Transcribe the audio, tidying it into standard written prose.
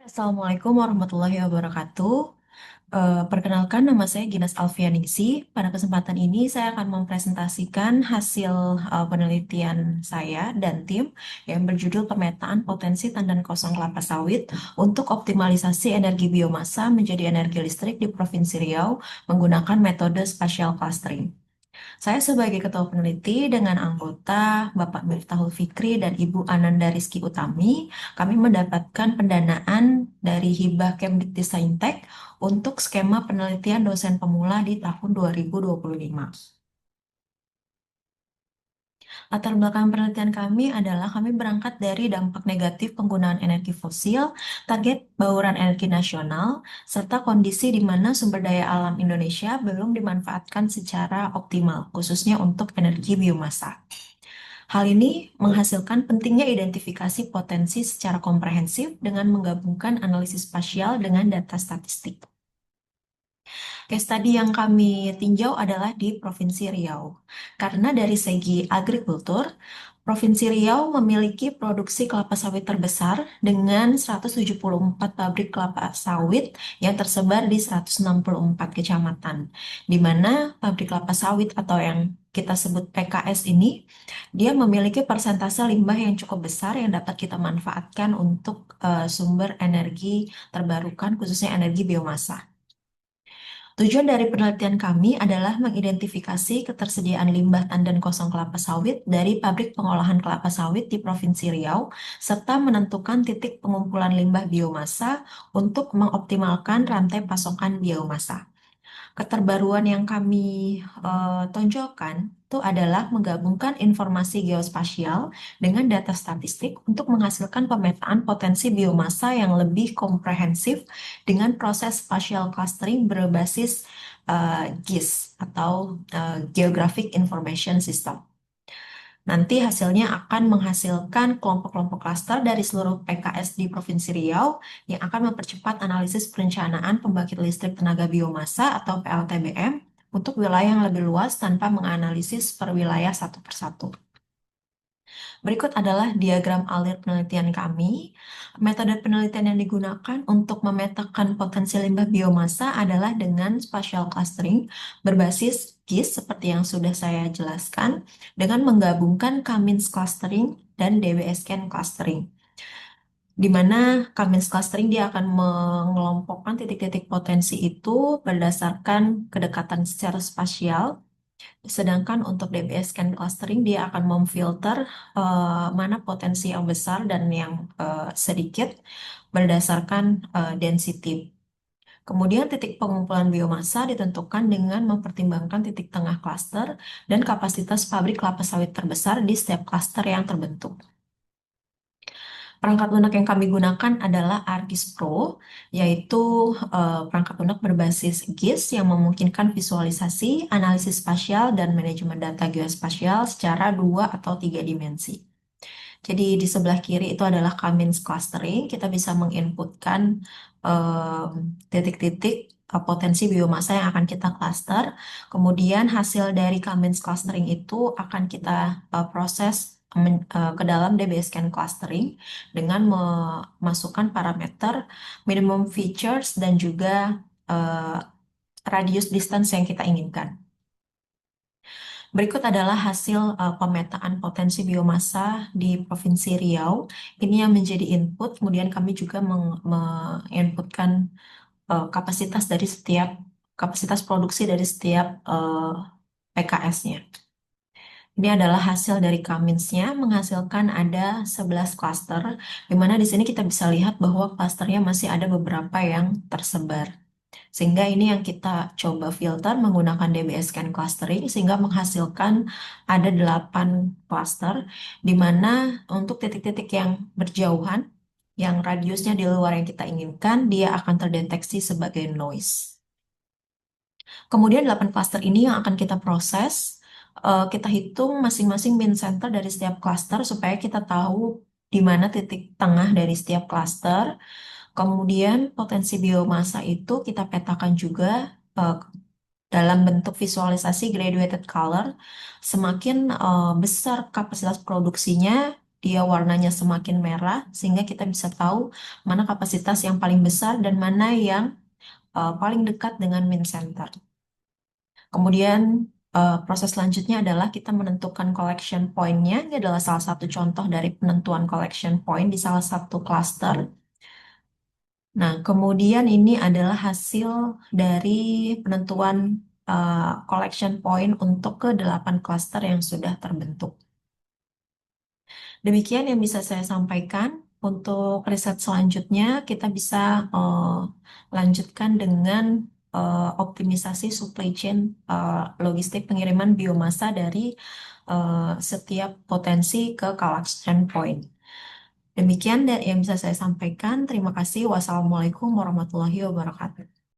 Assalamualaikum warahmatullahi wabarakatuh. Perkenalkan, nama saya Ginas Alfianingsi. Pada kesempatan ini, saya akan mempresentasikan hasil penelitian saya dan tim yang berjudul Pemetaan Potensi Tandan Kosong Kelapa Sawit untuk Optimalisasi Energi Biomasa menjadi Energi Listrik di Provinsi Riau menggunakan metode Spatial Clustering. Saya sebagai ketua peneliti dengan anggota Bapak Miftahul Fikri dan Ibu Ananda Rizky Utami, kami mendapatkan pendanaan dari Hibah Kemdiktisaintek untuk skema penelitian dosen pemula di tahun 2025. Latar belakang penelitian kami adalah kami berangkat dari dampak negatif penggunaan energi fosil, target bauran energi nasional, serta kondisi di mana sumber daya alam Indonesia belum dimanfaatkan secara optimal, khususnya untuk energi biomasa. Hal ini menghasilkan pentingnya identifikasi potensi secara komprehensif dengan menggabungkan analisis spasial dengan data statistik. Case study yang kami tinjau adalah di Provinsi Riau. Karena dari segi agrikultur, Provinsi Riau memiliki produksi kelapa sawit terbesar dengan 174 pabrik kelapa sawit yang tersebar di 164 kecamatan, di mana pabrik kelapa sawit atau yang kita sebut PKS ini, dia memiliki persentase limbah yang cukup besar yang dapat kita manfaatkan untuk sumber energi terbarukan, khususnya energi biomasa. Tujuan dari penelitian kami adalah mengidentifikasi ketersediaan limbah tandan kosong kelapa sawit dari pabrik pengolahan kelapa sawit di Provinsi Riau, serta menentukan titik pengumpulan limbah biomasa untuk mengoptimalkan rantai pasokan biomasa. Keterbaruan yang kami tonjolkan itu adalah menggabungkan informasi geospasial dengan data statistik untuk menghasilkan pemetaan potensi biomasa yang lebih komprehensif dengan proses spatial clustering berbasis GIS atau Geographic Information System. Nanti hasilnya akan menghasilkan kelompok-kelompok klaster dari seluruh PKS di Provinsi Riau yang akan mempercepat analisis perencanaan pembangkit listrik tenaga biomasa atau PLTBM untuk wilayah yang lebih luas tanpa menganalisis per wilayah satu persatu. Berikut adalah diagram alir penelitian kami. Metode penelitian yang digunakan untuk memetakan potensi limbah biomasa adalah dengan spatial clustering berbasis GIS seperti yang sudah saya jelaskan dengan menggabungkan Cummins clustering dan DBSCAN clustering. Di mana Cummins clustering dia akan mengelompokkan titik-titik potensi itu berdasarkan kedekatan secara spasial. Sedangkan untuk DBS scan clustering dia akan memfilter mana potensi yang besar dan yang sedikit berdasarkan density. Kemudian titik pengumpulan biomasa ditentukan dengan mempertimbangkan titik tengah klaster dan kapasitas pabrik kelapa sawit terbesar di setiap klaster yang terbentuk. Perangkat lunak yang kami gunakan adalah ArcGIS Pro, yaitu perangkat lunak berbasis GIS yang memungkinkan visualisasi, analisis spasial, dan manajemen data geospasial secara 2 atau 3 dimensi. Jadi di sebelah kiri itu adalah Cummins clustering, kita bisa menginputkan titik-titik potensi biomasa yang akan kita cluster. Kemudian hasil dari Cummins clustering itu akan kita proses ke dalam DBSCAN clustering dengan memasukkan parameter minimum features dan juga radius distance yang kita inginkan. Berikut adalah hasil pemetaan potensi biomasa di Provinsi Riau. Ini yang menjadi input, kemudian kami juga menginputkan kapasitas produksi dari setiap PKS-nya. Ini adalah hasil dari Cummins-nya menghasilkan ada 11 klaster, di mana di sini kita bisa lihat bahwa klasternya masih ada beberapa yang tersebar. Sehingga ini yang kita coba filter menggunakan DBS Scan Clustering sehingga menghasilkan ada 8 cluster di mana untuk titik-titik yang berjauhan, yang radiusnya di luar yang kita inginkan, dia akan terdeteksi sebagai noise. Kemudian 8 cluster ini yang akan kita proses, kita hitung masing-masing mean center dari setiap cluster supaya kita tahu di mana titik tengah dari setiap cluster. Kemudian potensi biomasa itu kita petakan juga dalam bentuk visualisasi graduated color. Semakin besar kapasitas produksinya, dia warnanya semakin merah, sehingga kita bisa tahu mana kapasitas yang paling besar dan mana yang paling dekat dengan min center. Kemudian proses selanjutnya adalah kita menentukan collection point-nya. Ini adalah salah satu contoh dari penentuan collection point di salah satu cluster. Nah, kemudian ini adalah hasil dari penentuan collection point untuk ke 8 cluster yang sudah terbentuk. Demikian yang bisa saya sampaikan. Untuk riset selanjutnya, kita bisa lanjutkan dengan optimisasi supply chain logistik pengiriman biomasa dari setiap potensi ke collection point. Demikian yang bisa saya sampaikan. Terima kasih. Wassalamualaikum warahmatullahi wabarakatuh.